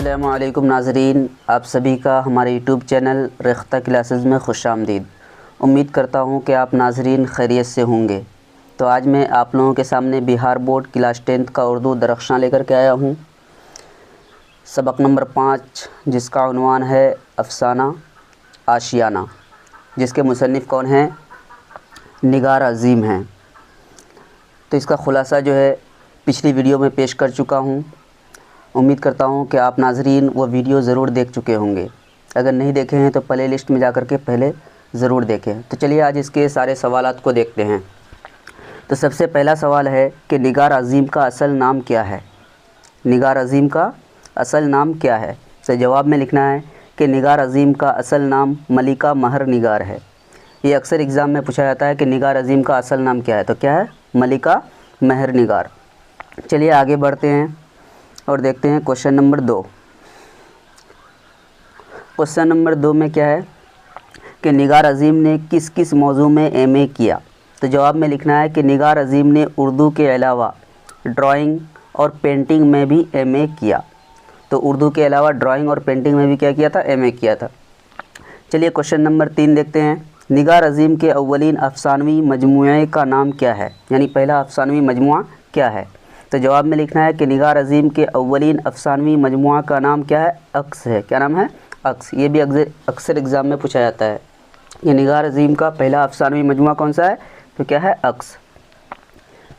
अस्सलाम वालेकुम नाज़रीन, आप सभी का हमारे यूट्यूब चैनल रेख्ता क्लासेस में खुश आमदीद। उम्मीद करता हूँ कि आप नाज़रीन खैरियत से होंगे। तो आज मैं आप लोगों के सामने बिहार बोर्ड क्लास 10 का उर्दू दरख्शां लेकर के आया हूँ। सबक नंबर 5, जिसका उन्वान है अफ़साना आशियाना, जिसके मुसन्निफ़ कौन हैं? निगार अज़ीम हैं। तो इसका ख़ुलासा जो है पिछली वीडियो में पेश कर चुका हूँ। उम्मीद करता हूँ कि आप नाज़रीन वो वीडियो ज़रूर देख चुके होंगे। अगर नहीं देखे हैं तो प्ले लिस्ट में जाकर के पहले ज़रूर देखें। तो चलिए आज इसके सारे सवालात को देखते हैं। तो सबसे पहला सवाल है कि निगार अज़ीम का असल नाम क्या है? निगार अज़ीम का असल नाम क्या है? तो जवाब में लिखना है कि निगार अज़ीम का असल नाम मलिका महर निगार है। ये अक्सर एग्ज़ाम में पूछा जाता है कि निगार अज़ीम का असल नाम क्या है, तो क्या है? मलिका महर निगार। चलिए आगे बढ़ते हैं और देखते हैं क्वेश्चन नंबर 2। क्वेश्चन नंबर 2 में क्या है कि निगार अज़ीम ने किस किस मौजू में एमए किया? तो जवाब में लिखना है कि निगार अज़ीम ने उर्दू के अलावा ड्राइंग और पेंटिंग में भी एमए किया। तो उर्दू के अलावा ड्राइंग और पेंटिंग में भी क्या किया था? एमए किया था। चलिए क्वेश्चन नंबर 3 देखते हैं। निगार अज़ीम के अव्वलीन अफ़सानवी मजमुए का नाम क्या है? यानी पहला अफ़सानवी मजमुआ क्या है? तो जवाब में लिखना है कि निगार अज़ीम के अव्वलीन अफ़सानवी मजमुआ का नाम क्या है? अक्स है। क्या नाम है? अक्स। ये भी अक्सर एग्ज़ाम में पूछा जाता है। ये निगार अज़ीम का पहला अफ़सानवी मजमुआ कौन सा है? तो क्या है? अक्स।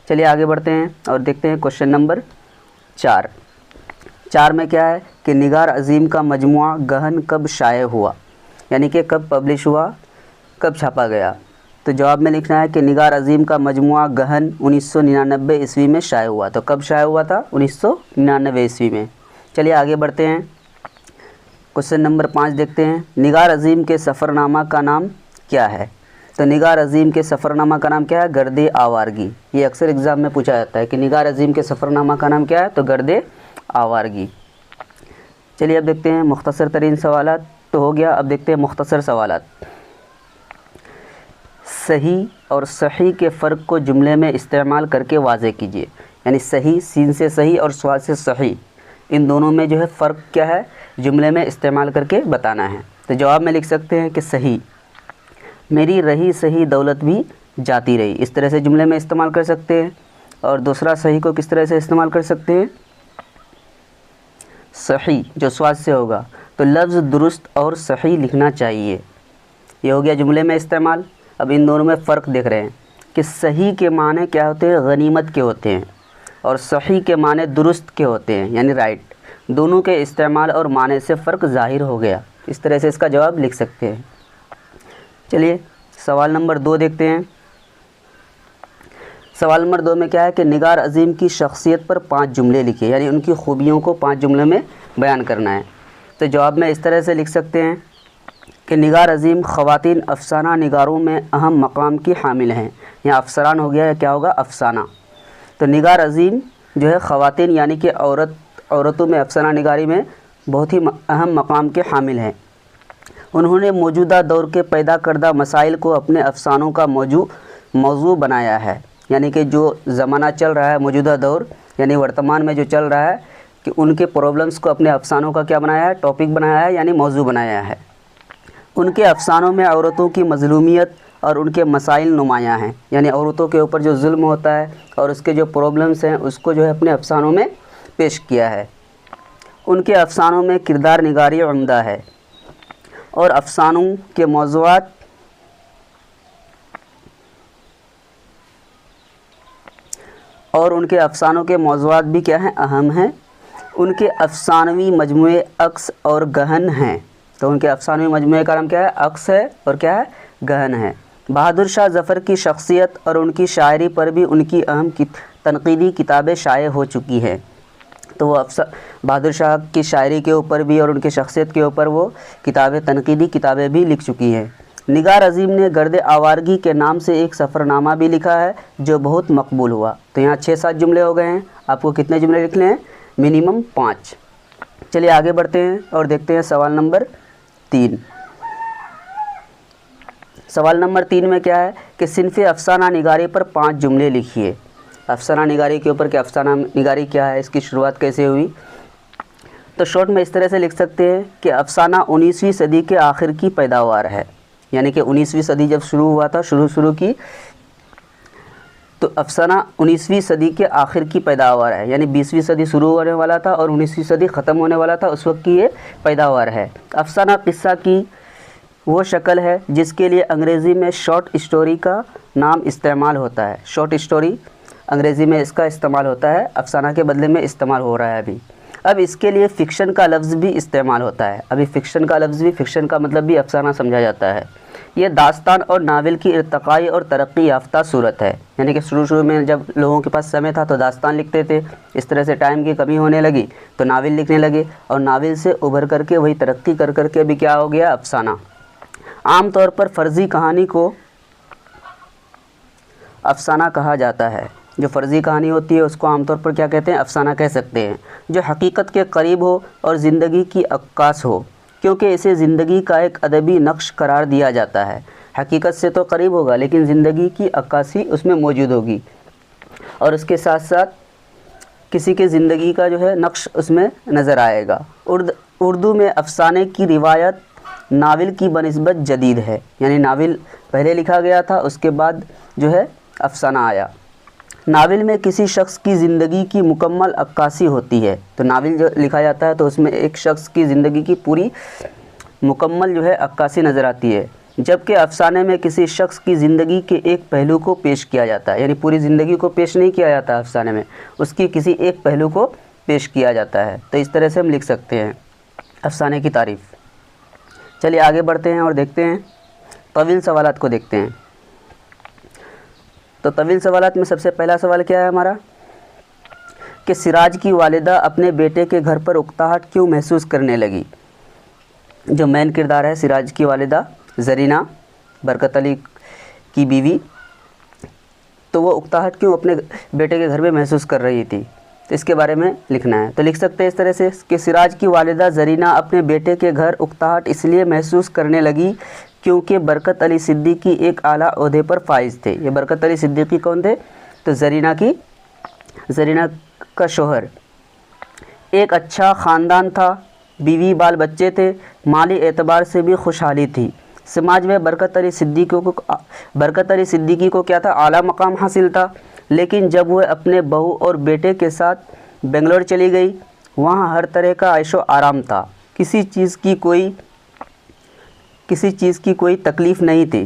चलिए आगे बढ़ते हैं और देखते हैं क्वेश्चन नंबर 4। 4 में क्या है कि निगार अज़ीम का मजमुआ गहन कब शाये हुआ? यानी कि कब पब्लिश हुआ, कब छापा गया? तो जवाब में लिखना है कि निगार अज़ीम का मजमुआ गहन 1999 ईस्वी में शाये हुआ। तो कब शाये हुआ था? 1999 ईस्वी में। चलिए आगे बढ़ते हैं। क्वेश्चन नंबर 5 देखते हैं। निगार अज़ीम के सफ़रनामा का नाम क्या है? तो निगार अज़ीम के सफ़रनामा का नाम क्या है? गर्दे आवारगी। ये अक्सर एग्ज़ाम में पूछा जाता है कि निगार अज़ीम के सफ़रनामा का नाम क्या है? तो गर्दे आवारगी। चलिए अब देखते हैं मुख्तसर तरीन सवालात। तो हो गया, अब देखते हैं मुख्तसर सवालात। सही और सही के फ़र्क को जुमले में इस्तेमाल करके वाज़े कीजिए। यानी सही, सीन से सही और स्वाद से सही, इन दोनों में जो है फ़र्क क्या है, जुमले में इस्तेमाल करके बताना है। तो जवाब में लिख सकते हैं कि सही, मेरी रही सही दौलत भी जाती रही। इस तरह से जुमले में इस्तेमाल कर सकते हैं। और दूसरा सही को किस तरह से इस्तेमाल कर सकते हैं? सही जो स्वाद से होगा तो लफ्ज़ दुरुस्त और सही लिखना चाहिए। ये हो गया जुमले में इस्तेमाल। अब इन दोनों में फ़र्क देख रहे हैं कि सही के माने क्या होते हैं? गनीमत के होते हैं। और सही के माने दुरुस्त के होते हैं, यानी राइट। दोनों के इस्तेमाल और माने से फ़र्क ज़ाहिर हो गया। इस तरह से इसका जवाब लिख सकते हैं। चलिए सवाल नंबर 2 देखते हैं। सवाल नंबर 2 में क्या है कि निगार अज़ीम की शख्सियत पर 5 जुमले लिखिए। यानी उनकी खूबियों को 5 जुमले में बयान करना है। तो जवाब में इस तरह से लिख सकते हैं कि निगार अज़ीम ख़वातीन अफ़साना निगारों में अहम मकाम की हामिल हैं। यहाँ अफ़सरान हो गया है, क्या होगा? अफ़साना। तो निगार अज़ीम जो है ख़वातीन यानी कि औरतों में अफ़साना निगारी में बहुत ही अहम मकाम के हामिल हैं। उन्होंने मौजूदा दौर के पैदा करदा मसाइल को अपने अफ़सानों का मौजू बनाया है। यानी कि जो ज़माना चल रहा है, मौजूदा दौर यानी वर्तमान में जो चल रहा है, कि उनके प्रॉब्लम्स को अपने अफ़सानों का क्या बनाया है? टॉपिक बनाया है, यानी मौजू बनाया है। उनके अफ़सानों में औरतों की मज़लूमियत और उनके मसाइल नुमायाँ हैं। यानी औरतों के ऊपर जो जुल्म होता है और उसके जो प्रॉब्लम्स हैं उसको जो है अपने अफ़सानों में पेश किया है। उनके अफ़सानों में किरदार निगारी उम्दा है और अफ़सानों के मौज़ूआत भी क्या हैं? अहम हैं। उनके अफ़सानवी मजमुए अक्स और गहन हैं। तो उनके अफ़सानवी मजमुए का नाम क्या है? अक्स है और क्या है? गहन है। बहादुर शाह ज़फ़र की शख्सियत और उनकी शायरी पर भी उनकी अहम तनक़ीदी किताबें शाये हो चुकी हैं। तो वो बहादुर शाह की शायरी के ऊपर भी और उनकी शख्सियत के ऊपर वो किताबें, तनक़ीदी किताबें भी लिख चुकी हैं। निगार अज़ीम ने गर्दे आवारगी के नाम से एक सफ़रनामा भी लिखा है जो बहुत मकबूल हुआ। तो यहाँ 6-7 जुमले हो गए हैं। आपको कितने जुमले लिखने हैं? मिनिमम 5। चलिए आगे बढ़ते हैं और देखते हैं सवाल नंबर 3। सवाल नंबर 3 में क्या है कि सिन्फ़े अफ़साना निगारी पर 5 जुमले लिखिए। अफ़साना निगारी के ऊपर कि अफ़साना निगारी क्या है, इसकी शुरुआत कैसे हुई। تو شارٹ میں اس طرح سے لکھ سکتے ہیں کہ افسانہ 19ویں صدی کے آخر کی پیداوار ہے، یعنی کہ 19ویں صدی جب شروع ہوا تھا، شروع کی، تو افسانہ 19ویں صدی کے آخر کی پیداوار ہے، یعنی 20ویں صدی شروع ہونے والا تھا اور 19ویں صدی ختم ہونے والا تھا، اس وقت کی یہ پیداوار ہے۔ افسانہ قصہ کی وہ شکل ہے جس کے لیے انگریزی میں شارٹ اسٹوری کا نام استعمال ہوتا ہے۔ شارٹ اسٹوری انگریزی میں اس کا استعمال ہوتا ہے، افسانہ کے بدلے میں استعمال ہو رہا ہے ابھی۔ اب اس کے لیے فکشن کا لفظ بھی استعمال ہوتا ہے، ابھی فکشن کا مطلب بھی افسانہ سمجھا جاتا ہے۔ یہ داستان اور ناول کی ارتقائی اور ترقی یافتہ صورت ہے، یعنی کہ شروع میں جب لوگوں کے پاس سمے تھا تو داستان لکھتے تھے، اس طرح سے ٹائم کی کمی ہونے لگی تو ناول لکھنے لگے، اور ناول سے ابھر کر کے وہی ترقی کر کے ابھی کیا ہو گیا، افسانہ۔ عام طور پر فرضی کہانی کو افسانہ کہا جاتا ہے، جو فرضی کہانی ہوتی ہے اس کو عام طور پر کیا کہتے ہیں، افسانہ کہہ سکتے ہیں، جو حقیقت کے قریب ہو اور زندگی کی عکاس ہو، کیونکہ اسے زندگی کا ایک ادبی نقش قرار دیا جاتا ہے۔ حقیقت سے تو قریب ہوگا لیکن زندگی کی عکاسی اس میں موجود ہوگی، اور اس کے ساتھ ساتھ کسی کے زندگی کا جو ہے نقش اس میں نظر آئے گا۔ اردو میں افسانے کی روایت ناول کی بنسبت جدید ہے، یعنی ناول پہلے لکھا گیا تھا، اس کے بعد جو ہے افسانہ آیا۔ ناول میں کسی شخص کی زندگی کی مکمل عکاسی ہوتی ہے، تو ناول جو لکھا جاتا ہے تو اس میں ایک شخص کی زندگی کی پوری مکمل جو ہے عکاسی نظر آتی ہے، جبکہ افسانے میں کسی شخص کی زندگی کے ایک پہلو کو پیش کیا جاتا ہے، یعنی پوری زندگی کو پیش نہیں کیا جاتا افسانے میں، اس کی کسی ایک پہلو کو پیش کیا جاتا ہے۔ تو اس طرح سے ہم لکھ سکتے ہیں افسانے کی تعریف۔ چلیے آگے بڑھتے ہیں اور دیکھتے ہیں طویل سوالات کو دیکھتے ہیں۔ تو طویل سوالات میں سب سے پہلا سوال کیا ہے ہمارا، کہ سراج کی والدہ اپنے بیٹے کے گھر پر اکتاہٹ کیوں محسوس کرنے لگی؟ جو مین کردار ہے سراج کی والدہ زرینہ، برکت علی کی بیوی، تو وہ اکتاہٹ کیوں اپنے بیٹے کے گھر میں محسوس کر رہی تھی، تو اس کے بارے میں لکھنا ہے۔ تو لکھ سکتے ہیں اس طرح سے کہ سراج کی والدہ زرینہ اپنے بیٹے کے گھر اکتاہٹ اس لیے محسوس کرنے لگی کیونکہ برکت علی صدیقی ایک اعلیٰ عہدے پر فائز تھے۔ یہ برکت علی صدیقی کون تھے؟ تو زرینہ کا شوہر، ایک اچھا خاندان تھا، بیوی بال بچے تھے، مالی اعتبار سے بھی خوشحالی تھی۔ سماج میں برکت علی صدیقی کو کیا تھا؟ اعلیٰ مقام حاصل تھا، لیکن جب وہ اپنے بہو اور بیٹے کے ساتھ بنگلور چلی گئی، وہاں ہر طرح کا عیش و آرام تھا، کسی چیز کی کوئی تکلیف نہیں تھی،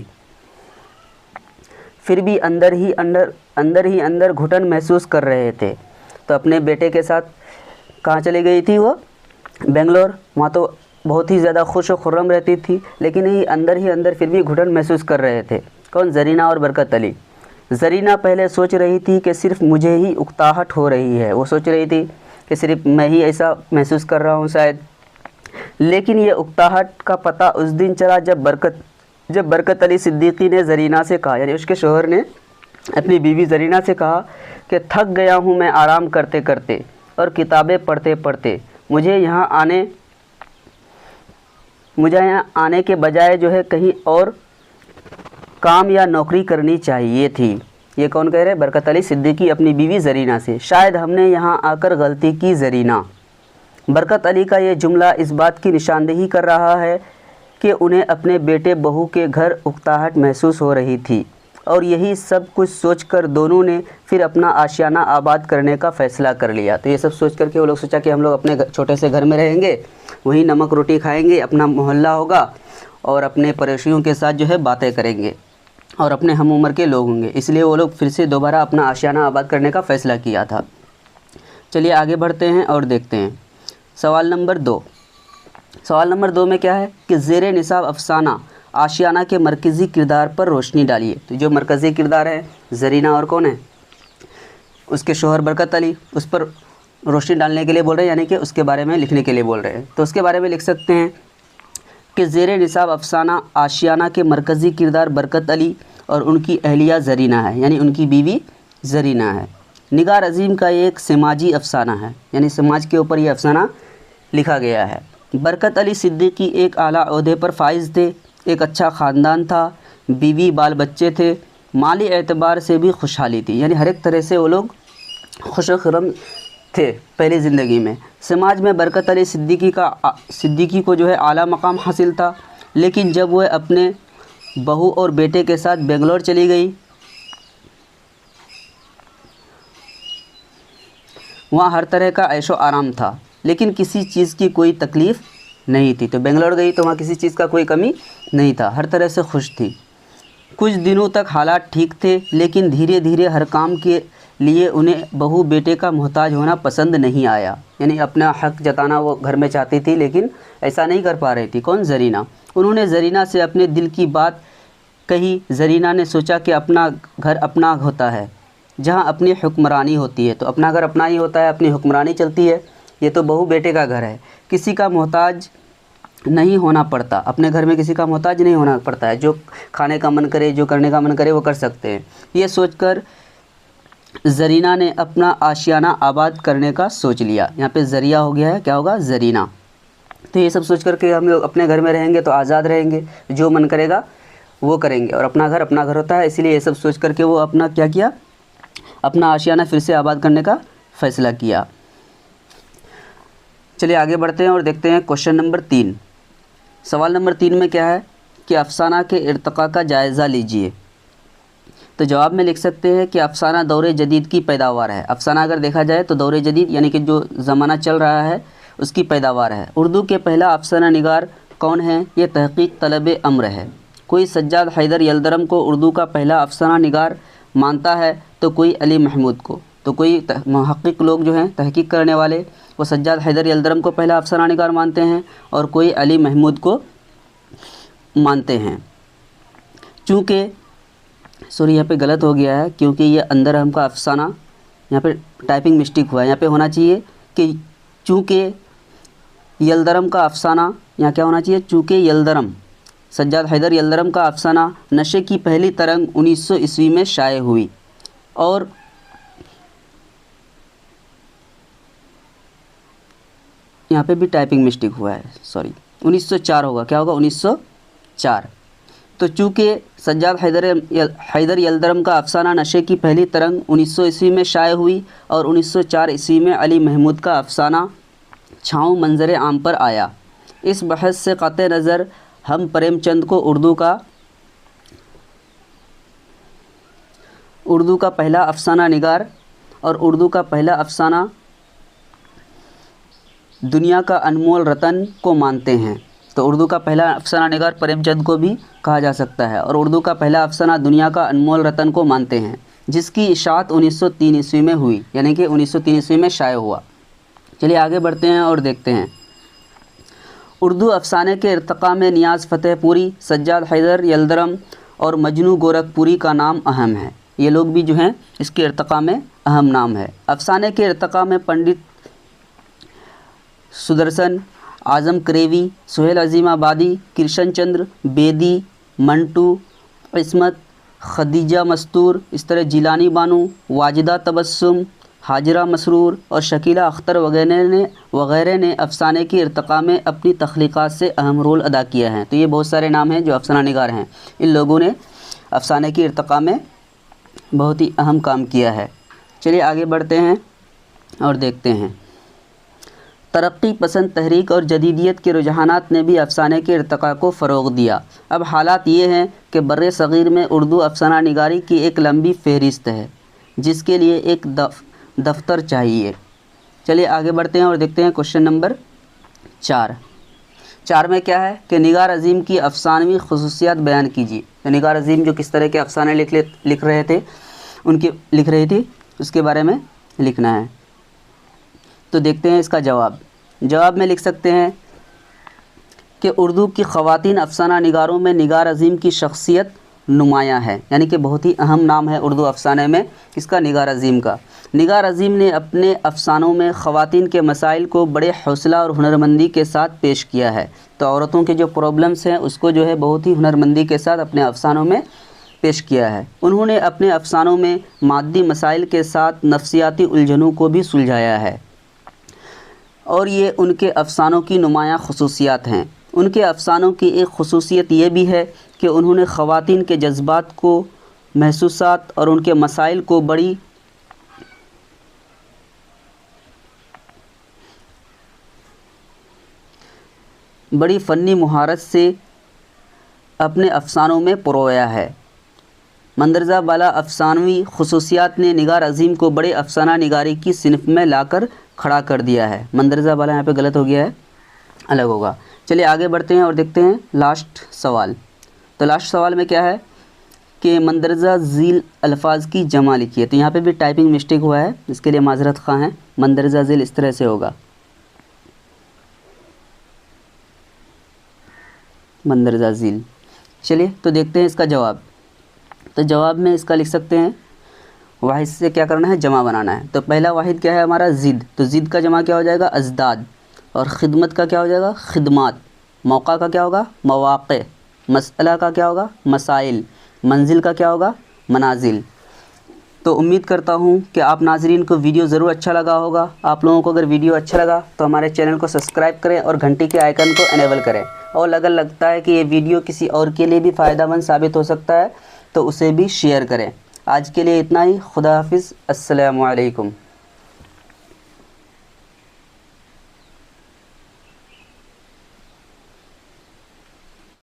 پھر بھی اندر ہی اندر گھٹن محسوس کر رہے تھے۔ تو اپنے بیٹے کے ساتھ کہاں چلی گئی تھی وہ؟ بنگلور، وہاں تو بہت ہی زیادہ خوش و خرم رہتی تھی، لیکن اندر ہی اندر پھر بھی گھٹن محسوس کر رہے تھے۔ کون؟ زرینہ اور برکت علی۔ زرینہ پہلے سوچ رہی تھی کہ صرف مجھے ہی اکتاہٹ ہو رہی ہے، وہ سوچ رہی تھی کہ صرف میں ہی ایسا محسوس کر رہا ہوں شاید، لیکن یہ اکتاہٹ کا پتہ اس دن چلا جب برکت علی صدیقی نے زرینہ سے کہا، یعنی اس کے شوہر نے اپنی بیوی زرینہ سے کہا کہ تھک گیا ہوں میں آرام کرتے کرتے اور کتابیں پڑھتے پڑھتے، مجھے یہاں آنے کے بجائے جو ہے کہیں اور کام یا نوکری کرنی چاہیے تھی۔ یہ کون کہہ رہے؟ برکت علی صدیقی اپنی بیوی زرینہ سے۔ شاید ہم نے یہاں آ کر غلطی کی زرینہ۔ برکت علی کا یہ جملہ اس بات کی نشاندہی کر رہا ہے کہ انہیں اپنے بیٹے بہو کے گھر اکتاہٹ محسوس ہو رہی تھی، اور یہی سب کچھ سوچ کر دونوں نے پھر اپنا آشیانہ آباد کرنے کا فیصلہ کر لیا۔ تو یہ سب سوچ کر کے وہ لوگ سوچا کہ ہم لوگ اپنے چھوٹے سے گھر میں رہیں گے، وہیں نمک روٹی کھائیں گے، اپنا محلہ ہوگا اور اپنے پڑوسیوں کے ساتھ جو ہے باتیں کریں گے اور اپنے ہم عمر کے لوگ ہوں گے، اس لیے وہ لوگ پھر سے دوبارہ اپنا آشیانہ آباد کرنے کا فیصلہ کیا تھا۔ چلیے آگے بڑھتے ہیں اور دیکھتے ہیں سوال نمبر 2۔ سوال نمبر 2 میں کیا ہے کہ زیر نصاب افسانہ آشیانہ کے مرکزی کردار پر روشنی ڈالیے۔ تو جو مرکزی کردار ہے زرینہ اور کون ہے؟ اس کے شوہر برکت علی، اس پر روشنی ڈالنے کے لیے بول رہے ہیں، یعنی کہ اس کے بارے میں لکھنے کے لیے بول رہے ہیں۔ تو اس کے بارے میں لکھ سکتے ہیں کہ زیر نصاب افسانہ آشیانہ کے مرکزی کردار برکت علی اور ان کی اہلیہ زرینہ ہے، یعنی ان کی بیوی زرینہ ہے۔ نگار عظیم کا یہ ایک سماجی افسانہ ہے، یعنی سماج کے اوپر یہ افسانہ لکھا گیا ہے۔ برکت علی صدیقی ایک اعلیٰ عہدے پر فائز تھے، ایک اچھا خاندان تھا، بیوی بال بچے تھے، مالی اعتبار سے بھی خوشحالی تھی، یعنی ہر ایک طرح سے وہ لوگ خوش و خرم تھے پہلی ज़िंदगी में। समाज में बरकत अली सिद्दीकी को जो है आला मकाम हासिल था, लेकिन जब वह अपने बहू और बेटे के साथ बेंगलोर चली गई, वहाँ हर तरह का ऐशो आराम था, लेकिन किसी चीज़ की कोई तकलीफ़ नहीं थी। तो बेंगलोर गई तो वहाँ किसी चीज़ का कोई कमी नहीं था, हर तरह से खुश थी। कुछ दिनों तक हालात ठीक थे, लेकिन धीरे धीरे हर काम के लिए उन्हें बहू बेटे का मोहताज होना पसंद नहीं आया। यानी अपना हक जताना वो घर में चाहती थी, लेकिन ऐसा नहीं कर पा रही थी। कौन? ज़रीना। उन्होंने ज़रीना से अपने दिल की बात कही। ज़रीना ने सोचा कि अपना घर अपना होता है जहाँ अपनी हुक्मरानी होती है। तो अपना घर अपना ही होता है, अपनी हुक्मरानी चलती है। ये तो बहू बेटे का घर है, किसी का मोहताज नहीं होना पड़ता। अपने घर में किसी का मोहताज नहीं होना पड़ता है, जो खाने का मन करे, जो करने का मन करे वो कर सकते हैं। ये सोचकर ज़रीना ने अपना आशियाना आबाद करने का सोच लिया। यहाँ पे ज़रिया हो गया है, क्या होगा? ज़रीना। तो ये सब सोच कर के हम लोग अपने घर में रहेंगे तो आज़ाद रहेंगे, जो मन करेगा वो करेंगे, और अपना घर होता है। इसीलिए ये सब सोच कर के वो अपना क्या किया? अपना आशियाना फिर से आबाद करने का फ़ैसला किया। चलिए आगे बढ़ते हैं और देखते हैं क्वेश्चन नंबर 3। सवाल नंबर 3 में क्या है कि अफ़साना के इर्तिक़ा का जायज़ा लीजिए। तो जवाब में लिख सकते हैं कि अफ़साना दौरे जदीद की पैदावार है। अफ़साना अगर देखा जाए तो दौरे जदीद यानी कि जो ज़माना चल रहा है उसकी पैदावार है। उर्दू के पहला अफ़साना निगार कौन है? ये तहक़ीक़ तलब अम्र है। कोई सज्जाद हैदर यलदरम को उर्दू का पहला अफ़साना निगार मानता है तो कोई अली महमूद को। तो कोई मुहक़्क़िक़ लोग जो हैं, तहक़ीक़ करने वाले, वो सज्जाद हैदर यलदरम को पहला अफ़साना निगार मानते हैं और कोई अली महमूद को मानते हैं। चूँकि यहाँ पे गलत हो गया है, क्योंकि ये अंदर हम का अफ़साना, यहाँ पे टाइपिंग मिस्टेक हुआ है। यहाँ पे होना चाहिए कि चूँकि यलदरम का अफ़साना, यहाँ क्या होना चाहिए? चूँकि यलदरम, सज्जाद हैदर यलदरम का अफ़साना नशे की पहली तरंग 1900 ईस्वी में शाये हुई, और यहाँ पे भी टाइपिंग मिस्टेक हुआ है, सॉरी, 1904 होगा, क्या होगा? 1904। तो चूँकि सज्जाद हैदर यलदरम का अफ़साना नशे की पहली तरंग 1900 ईस्वी में शाये हुई और 1904 ईस्वी में अली महमूद का अफ़साना छाँव मंजर आम पर आया। इस बहस से क़त्ए नज़र हम प्रेमचंद को उर्दू का पहला अफ़साना निगार और उर्दू का पहला अफ़साना दुनिया का अनमोल रतन को मानते हैं। तो उर्दू का पहला अफ़साना निगार प्रेमचंद को भी कहा जा सकता है, और उर्दू का पहला अफ़साना दुनिया का अनमोल रतन को मानते हैं, जिसकी इशाअत 1903 ईस्वी में हुई, यानी कि 1903 ईस्वी में शाये हुआ। चलिए आगे बढ़ते हैं और देखते हैं। उर्दू अफ़साने के इर्तिक़ा में नियाज़ फ़तेहपुरी, सज्जाद हैदर यलदरम और मजनू गोरखपुरी का नाम अहम है। ये लोग भी जो हैं इसके इर्तिक़ा में अहम नाम है। अफ़साने के इर्तिक़ा में पंडित सुदर्शन, आज़म करेवी, सुहेल अज़ीम आबादी, कृष्ण चंद्र बेदी, मंटू इस्मत, खदीजा मस्तूर, इस तरह जिलानी बानू, वाजिदा तबस्सुम, हाजिरा मसरूर और शकीला अख्तर वगैरह ने अफ़साने की इर्तिक़ा में अपनी तख्लीक़ात से अहम रोल अदा किया है। तो ये बहुत सारे नाम हैं जो अफ़साना निगार हैं। इन लोगों ने अफ़साने की इर्तिक़ा में बहुत ही अहम काम किया है। चलिए आगे बढ़ते हैं और देखते हैं। तरक्की पसंद तहरीक और जदीदियत के रुझानात ने भी अफ़साने के इर्तिक़ा को फ़रोग़ दिया। अब हालात ये हैं कि बर्रे सग़ीर में उर्दू अफ़साना निगारी की एक लंबी फ़हरिस्त है, जिसके लिए एक दफ्तर चाहिए। चलिए आगे बढ़ते हैं और देखते हैं क्वेश्चन नंबर 4 में क्या है कि निगार अज़ीम की अफ़सानवी ख़ुसूसियात बयान कीजिए। तो निगार अज़ीम जो किस तरह के अफ़साने लिख रहे थे, लिख रही थी, उसके बारे में लिखना है। तो देखते हैं इसका जवाब में लिख सकते हैं कि उर्दू की ख़वातीन अफ़साना निगारों में निगार अज़ीम की शख्सियत नुमायाँ है, यानी कि बहुत ही अहम नाम है उर्दू अफ़साने में किसका? निगार अज़ीम का। निगार अज़ीम ने अपने अफ़सानों में ख़वातीन के मसाइल को बड़े हौसला और हुनरमंदी के साथ पेश किया है। तो औरतों के जो प्रॉब्लम्स हैं उसको जो है बहुत ही हुनरमंदी के साथ अपने अफ़सानों में पेश किया है। उन्होंने अपने अफ़सानों में मादी मसाइल के साथ नफ्सियाती उलझनों को भी सुलझाया है, और ये उनके अफ़सानों की नुमायाँ ख़ुसूसियात हैं। उनके अफ़सानों की एक ख़ुसूसियत ये भी है कि उन्होंने ख़वातीन के जज्बात को, महसूसात और उनके मसाइल को बड़ी بڑی فنی مہارت سے اپنے افسانوں میں پرویا ہے۔ مندرجہ بالا افسانوی خصوصیات نے نگار عظیم کو بڑے افسانہ نگاری کی صنف میں لا کر کھڑا کر دیا ہے۔ مندرجہ بالا یہاں پہ غلط ہو گیا ہے، الگ ہوگا۔ چلیے آگے بڑھتے ہیں اور دیکھتے ہیں لاسٹ سوال۔ تو لاسٹ سوال میں کیا ہے کہ مندرجہ ذیل الفاظ کی جمع لکھیے۔ تو یہاں پہ بھی ٹائپنگ مسٹیک ہوا ہے، اس کے لیے معذرت خواہ ہیں۔ مندرجہ ذیل اس طرح سے ہوگا، مندرجہ ذیل۔ چلیے تو دیکھتے ہیں اس کا جواب۔ تو جواب میں اس کا لکھ سکتے ہیں، واحد سے کیا کرنا ہے، جمع بنانا ہے۔ تو پہلا واحد کیا ہے ہمارا، ضد۔ تو ضد کا جمع کیا ہو جائے گا، ازداد۔ اور خدمت کا کیا ہو جائے گا، خدمات۔ موقع کا کیا ہوگا، مواقع۔ مسئلہ کا کیا ہوگا، مسائل۔ منزل کا کیا ہوگا، منازل۔ تو امید کرتا ہوں کہ آپ ناظرین کو ویڈیو ضرور اچھا لگا ہوگا۔ آپ لوگوں کو اگر ویڈیو اچھا لگا تو ہمارے چینل کو سبسکرائب کریں اور گھنٹی کے آئیکن کو انیبل کریں، اور اگر لگتا ہے کہ یہ ویڈیو کسی اور کے لیے بھی فائدہ مند ثابت ہو سکتا ہے تو اسے بھی شیئر کریں۔ آج کے لیے اتنا ہی، خدا حافظ، السلام علیکم۔